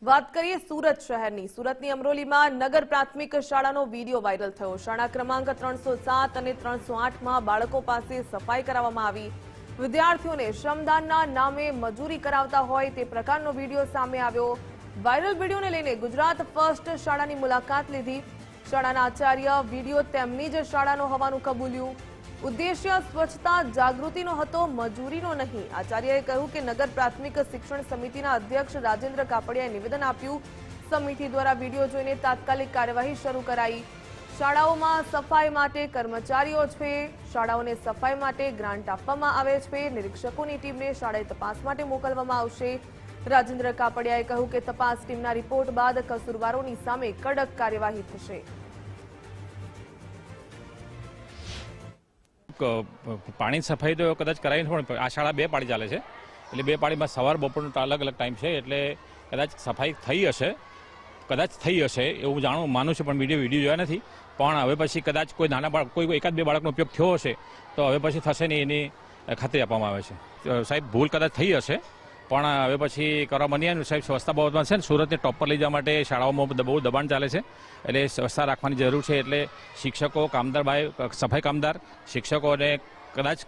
વાત કરીએ સુરત શહેરની। સુરતની અમરોલીમાં નગર પ્રાથમિક શાળાનો વિડીયો વાયરલ થયો। શાળા ક્રમાંક 307 અને 308 માં બાળકો પાસે સફાઈ કરાવવામાં આવી। વિદ્યાર્થીઓને શ્રમદાનના નામે મજૂરી કરાવતા હોય તે પ્રકારનો વિડીયો સામે આવ્યો। વાયરલ વિડીયોને લઈને ગુજરાત ફર્સ્ટ શાળાની મુલાકાત લીધી। શાળાના આચાર્ય વિડીયો તેમની જ શાળાનો હોવાનું કબૂલ્યું। ઉદ્દેશ્ય સ્વચ્છતા જાગૃતિનો હતો, મજૂરીનો નહીં। આચાર્યએ કહ્યું કે નગર પ્રાથમિક શિક્ષણ સમિતિના અધ્યક્ષ રાજેન્દ્ર કાપડિયાએ નિવેદન આપ્યું। સમિતિ દ્વારા વિડીયો જોઈને તાત્કાલિક કાર્યવાહી શરૂ કરાઈ। શાળાઓમાં સફાઈ માટે કર્મચારીઓ છે। શાળાઓને સફાઈ માટે ગ્રાન્ટ આપવામાં આવે છે। નિરીક્ષકોની ટીમને શાળાએ તપાસ માટે મોકલવામાં આવશે। રાજેન્દ્ર કાપડિયાએ કહ્યું કે તપાસ ટીમના રિપોર્ટ બાદ કસૂરવારોની સામે કડક કાર્યવાહી થશે। પાણી સફાઈ તો કદાચ કરાવી પણ આ શાળા 2 પાળી ચાલે છે, એટલે 2 પાળીમાં સવાર બપોરનો અલગ અલગ ટાઈમ છે, એટલે કદાચ સફાઈ થઈ હશે એવું માનું છું, પણ વિડીયો જોયા નથી। પણ હવે પછી કદાચ કોઈ નાના બાળક કોઈ એકાદ 2 બાળકનો ઉપયોગ થયો હશે તો હવે પછી થશે નહીં એની ખાતરી આપવામાં આવે છે। સાહેબ ભૂલ કદાચ થઈ હશે પણ હવે પછી કરવામાં નહીં આવે। સાહેબ સ્વચ્છતા બાબતમાં છે ને સુરતને ટોપ પર લઈ જવા માટે શાળાઓમાં બહુ દબાણ ચાલે છે, એટલે સ્વચ્છતા રાખવાની જરૂર છે। એટલે શિક્ષકો, કામદાર સફાઈ કામદાર, શિક્ષકોને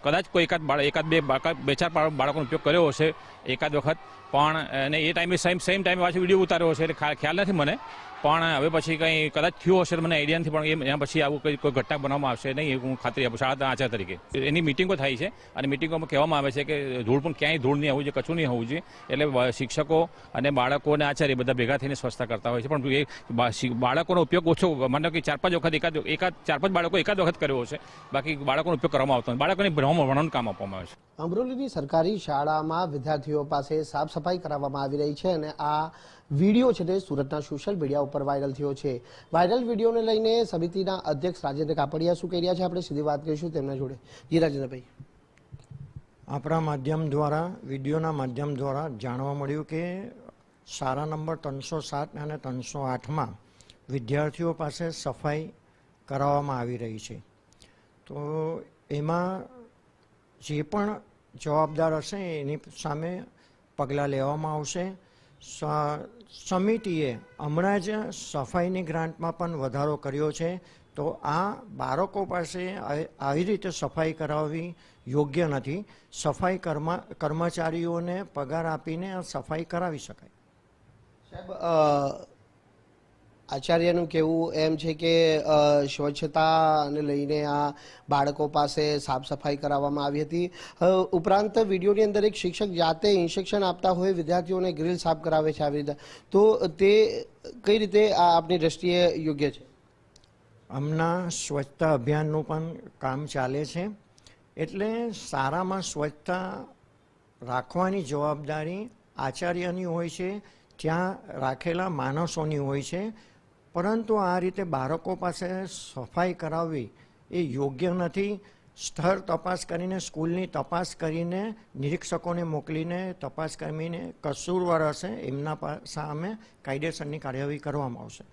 કદાચ કોઈ એકાદ 2-4 બાળકોનો ઉપયોગ કર્યો હશે એકાદ વખત, પણ અને એ ટાઈમે સેમ ટાઈમે પાછો વિડીયો ઉતાર્યો હશે, એટલે ખ્યાલ નથી મને। પણ હવે પછી કંઈ કદાચ થયું હશે મને આઈડિયા નથી, પણ એના પછી આવું કોઈ ઘટના બનાવવામાં આવશે નહીં એ હું ખાતરી આપું શાળા આચાર્ય તરીકે। એની મિટિંગો થાય છે અને મિટિંગોમાં કહેવામાં આવે છે કે ક્યાંય ધૂળ નહીં આવવું જોઈએ, કચું નહીં હોવું જોઈએ, એટલે શિક્ષકો અને બાળકો અને આચાર્ય બધા ભેગા થઈને સ્વચ્છતા કરતા હોય છે। પણ એ બાળકોનો ઉપયોગ ઓછો, માનો કે 4-5 વખત 4-5 બાળકો એકાદ વખત કર્યો હશે, બાકી બાળકોનો ઉપયોગ કરવામાં આવતો નથી, બાળકોને ભણવાનું કામ આપવામાં આવે છે। અમરોલીની સરકારી શાળામાં વિદ્યાર્થીઓ પાસે સાફ સફાઈ કરાવવામાં આવી રહી છે અને આ વિડીયો છે તે સુરતના સોશિયલ મીડિયા ઉપર વાયરલ થયો છે। વાયરલ વિડીયોને લઈને સમિતિના અધ્યક્ષ રાજેન્દ્ર કાપડિયા શું કહી રહ્યા છે, આપણે સીધી વાત કરીશું તેમના જોડે। જી રાજેન્દ્રભાઈ, આપણા માધ્યમ દ્વારા, વિડીયોના માધ્યમ દ્વારા જાણવા મળ્યું કે શાળા નંબર 307 અને 308માં વિદ્યાર્થીઓ પાસે સફાઈ કરાવવામાં આવી રહી છે, તો એમાં જે પણ જવાબદાર હશે એની સામે પગલાં લેવામાં આવશે। સમિતિએ હમણાં જ સફાઈની ગ્રાન્ટમાં પણ વધારો કર્યો છે, તો આ બાળકો પાસે આવી રીતે સફાઈ કરાવવી યોગ્ય નથી। સફાઈ કર્મચારીઓને પગાર આપીને સફાઈ કરાવી શકાય। સાહેબ, આચાર્યનું કહેવું એમ છે કે સ્વચ્છતાને લઈને આ બાળકો પાસે સાફ સફાઈ કરાવવામાં આવી હતી। ઉપરાંત વિડીયોની અંદર એક શિક્ષક જાતે ઇન્સ્ટ્રક્શન આપતા હોય વિદ્યાર્થીઓને ગ્રીલ સાફ કરાવે છે આવી રીતે, તો તે કઈ રીતે આપની દ્રષ્ટિએ યોગ્ય છે? હમણાં સ્વચ્છતા અભિયાનનું પણ કામ ચાલે છે, એટલે શાળામાં સ્વચ્છતા રાખવાની જવાબદારી આચાર્યની હોય છે, ત્યાં રાખેલા માણસોની હોય છે, પરંતુ આ રીતે બાળકો પાસે સફાઈ કરાવવી એ યોગ્ય નથી। સ્થળ તપાસ કરીને, સ્કૂલની તપાસ કરીને, નિરીક્ષકોને મોકલીને તપાસ કરીને કસૂરવાર હશે એમના સામે કાયદેસરની કાર્યવાહી કરવામાં આવશે।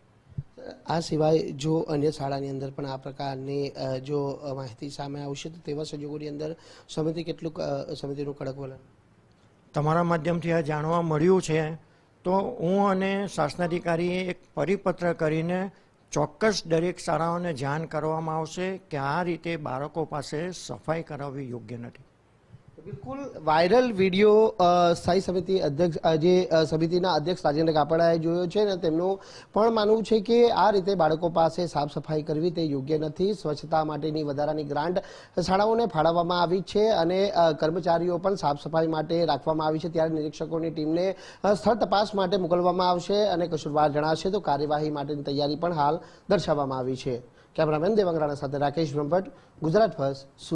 આ સિવાય જો અન્ય શાળાની અંદર પણ આ પ્રકારની જો માહિતી સામે આવશે તો તેવા સંજોગોની અંદર સમિતિનું કડક વલણ તમારા માધ્યમથી આ જાણવા મળ્યું છે, તો હું અને શાસનાધિકારીએ એક પરિપત્ર કરીને ચોક્કસ દરેક શાળાઓને જાણ કરવામાં આવશે કે આ રીતે બાળકો પાસે સફાઈ કરાવવી યોગ્ય નથી। બિલકુલ વાયરલ વિડીયો સ્થાયી સમિતિ અધ્યક્ષ જે સમિતિના અધ્યક્ષ રાજેન્દ્ર કાપડિયાએ જોયો છે ને તેમનું પણ માનવું છે કે આ રીતે બાળકો પાસે સાફ સફાઈ કરવી તે યોગ્ય નથી। સ્વચ્છતા માટેની વધારાની ગ્રાન્ટ શાળાઓને ફાળવવામાં આવી છે અને કર્મચારીઓ પણ સાફ સફાઈ માટે રાખવામાં આવી છે, ત્યારે નિરીક્ષકોની ટીમને સ્થળ તપાસ માટે મોકલવામાં આવશે અને કસૂરવાર જણાશે તો કાર્યવાહી માટેની તૈયારી પણ હાલ દર્શાવવામાં આવી છે। કેમેરામેન દેવાંગ રાણા સાથે રાકેશ બ્રહ્મભટ્ટ, ગુજરાત ફર્સ્ટ।